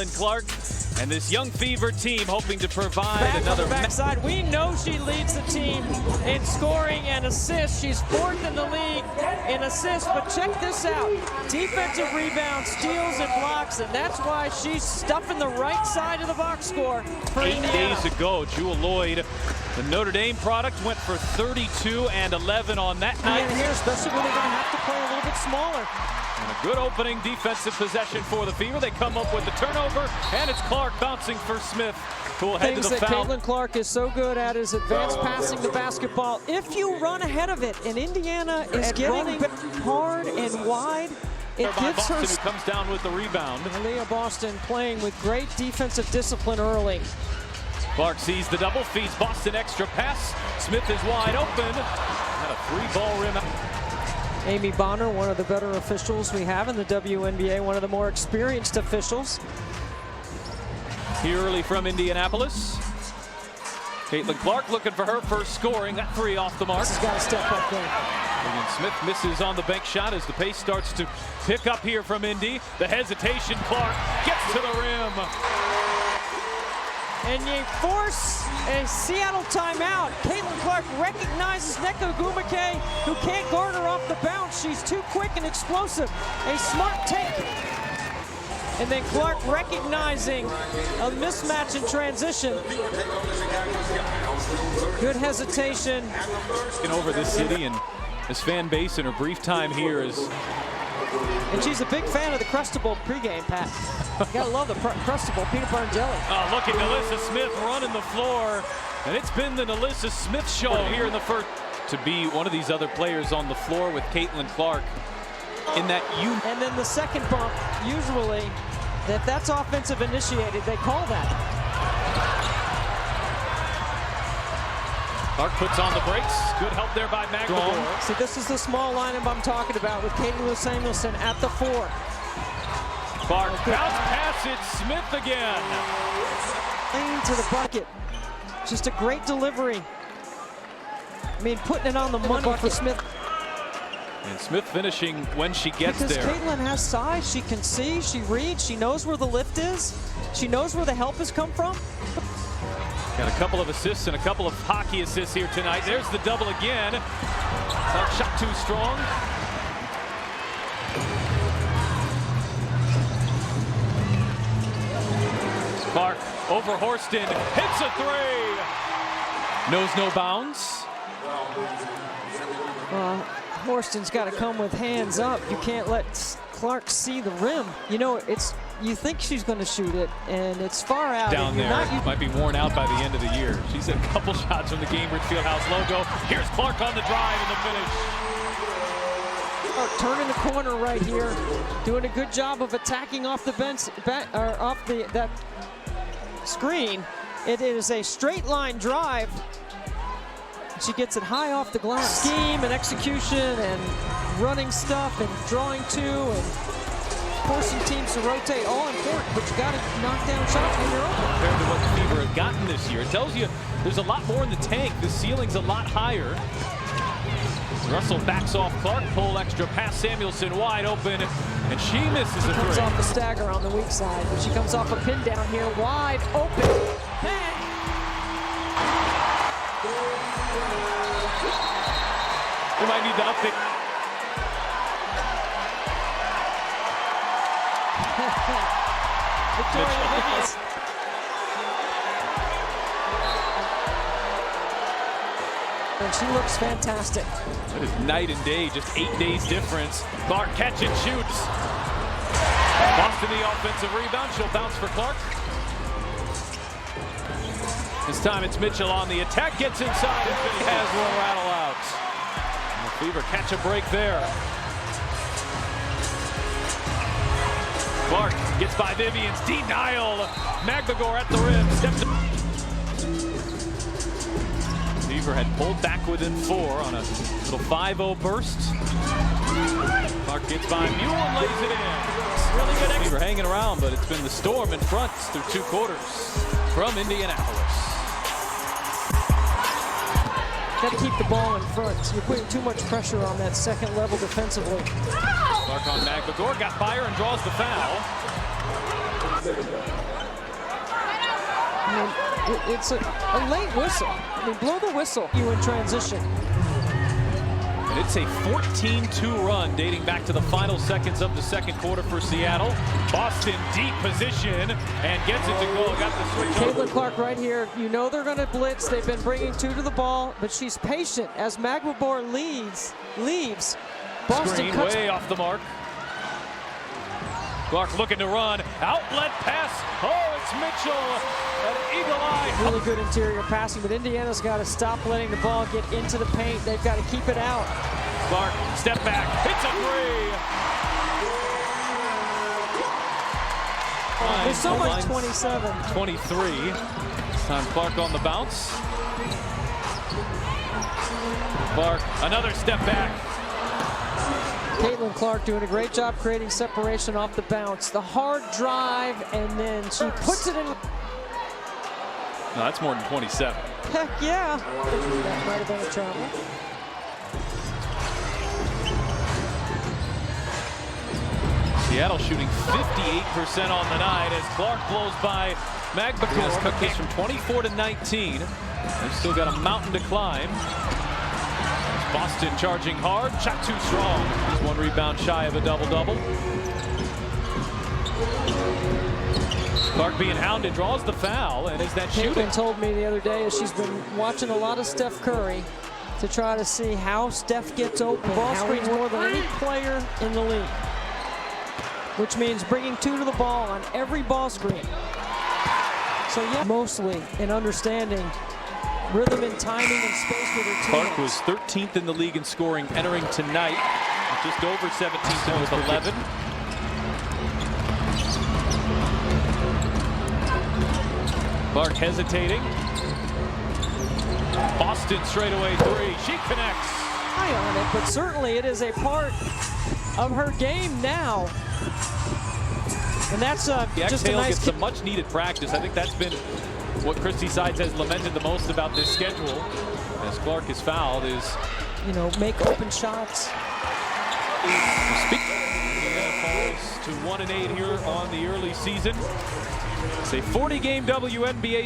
Caitlyn Clark and this young Fever team hoping to provide another backside. We know she leads the team in scoring and assists. She's 4th in the league in assists, but check this out. Defensive rebounds, steals, and blocks, and that's why she's stuffing the right side of the box score for 8 Indiana. days ago, Jewel Lloyd, the Notre Dame product, went for 32 and 11 on that night. And here, especially when they're going to have to play a little bit smaller. And a good opening defensive possession for the Fever. They come up with the turnover, and it's Clark bouncing for Smith, who will head to the Things that foul. Caitlyn Clark is so good at is advanced passing the basketball. If you run ahead of it, and Indiana is getting hard and wide, it gives Boston, her... who comes down with the rebound. Leah Boston playing with great defensive discipline early. Clark sees the double, feeds Boston extra pass. Smith is wide open. And a 3-ball rim out. Amy Bonner, one of the better officials we have in the WNBA, one of the more experienced officials. Here early from Indianapolis. Caitlyn Clark looking for her first scoring. That 3 off the mark. She's got to step up there. And Smith misses on the bank shot as the pace starts to pick up here from Indy. The hesitation, Clark gets to the rim. And you force a Seattle timeout. Caitlyn Clark recognizes Nneka Ogwumike, who can't guard her off the bounce. She's too quick and explosive. A smart take. And then Clark recognizing a mismatch in transition. Good hesitation. Over this city and this fan base in her brief time here is... And she's a big fan of the Crustable pregame, Pat. You gotta love the Crustable peanut butter and jelly. Oh, look at Nalissa Smith running the floor. And it's been the Nalissa Smith show here in the first. To be one of these other players on the floor with Caitlyn Clark in that unit. And then the second bump, usually, if that's offensive initiated, they call that. Clark puts on the brakes. Good help there by McGraw. See, this is the small lineup I'm talking about with Caitlyn Samuelson at the 4. Clark bounce pass it, Smith again. Lane to the bucket. Just a great delivery. I mean, putting it on the money for Smith. And Smith finishing when she gets because there. Caitlyn has size, she can see, she reads, she knows where the lift is, she knows where the help has come from. Got a couple of assists and a couple of hockey assists here tonight. There's the double again. Clark shot too strong. Clark over Horston, hits a 3. Knows no bounds. Horston's got to come with hands up. You can't let Clark see the rim. You know, you think she's going to shoot it, and it's far out. Down there, might be worn out by the end of the year. She's had a couple shots from the Gainbridge Fieldhouse logo. Here's Clark on the drive and the finish. Turning the corner right here, doing a good job of attacking off the bench, or off that screen. It is a straight line drive. She gets it high off the glass. Scheme and execution and running stuff and drawing to and forcing teams to rotate, all important, but you got to knock down shots when you're open. Compared to what the Fever have gotten this year, it tells you there's a lot more in the tank. The ceiling's a lot higher. Russell backs off Clark, pull extra pass, Samuelson wide open, and she misses a 3. Comes off the stagger on the weak side, but she comes off a pin down here, wide open. Hey! We might need to update. Victoria Vivians. And she looks fantastic. It is night and day, just 8 days difference. Clark catch and shoots. Boston the offensive rebound. She'll bounce for Clark. This time it's Mitchell on the attack, gets inside and has one rattle out. And the Fever catch a break there. Clark gets by Vivians, denial. McGraw at the rim, steps up. Fever had pulled back within 4 on a little 5-0 burst. Clark gets by Mule and lays it in. Really good. Fever hanging around, but it's been the Storm in front through 2 quarters from Indianapolis. Got to keep the ball in front. So you're putting too much pressure on that second level defensively. Clark on McGraw, got by her and draws the foul. I mean, it's a late whistle. I mean, blow the whistle. You in transition. And it's a 14-2 run dating back to the final seconds of the second quarter for Seattle. Boston deep position and gets it to go. Got the switch over. Caitlyn Clark right here. You know they're going to blitz. They've been bringing two to the ball, but she's patient as Magbabor leaves. Boston Screen cuts way off the mark. Clark looking to run. Outlet pass. Oh, it's Mitchell. An eagle eye. really good interior passing, but Indiana's got to stop letting the ball get into the paint. They've got to keep it out. Clark, step back. Hits a three. There's so much 27. 23. This time Clark on the bounce. Clark, another step back. Caitlyn Clark doing a great job creating separation off the bounce. The hard drive, and then she puts it in. No, that's more than 27. Heck yeah. That might have been a travel. Seattle shooting 58% on the night as Clark blows by Magbabor. Cut this from 24 to 19. They've still got a mountain to climb. Boston charging hard, shot too strong. Just one rebound shy of a double-double. Clark being hounded, draws the foul, and is that shooting? Caitlyn told me the other day she's been watching a lot of Steph Curry to try to see how Steph gets open. Ball screens more than any player in the league, which means bringing two to the ball on every ball screen. So yeah, mostly in understanding rhythm and timing and space with her team. Clark was 13th in the league in scoring entering tonight. Just over 17th with 11. Clark hesitating. Boston straightaway three. She connects. High on it, but certainly it is a part of her game now. And that's just a nice gets some much needed practice. I think that's been what Christy Sides has lamented the most about this schedule. As Clark is fouled is, you know, make open shots. Indiana falls to 1-8 here on the early season. It's a 40-game WNBA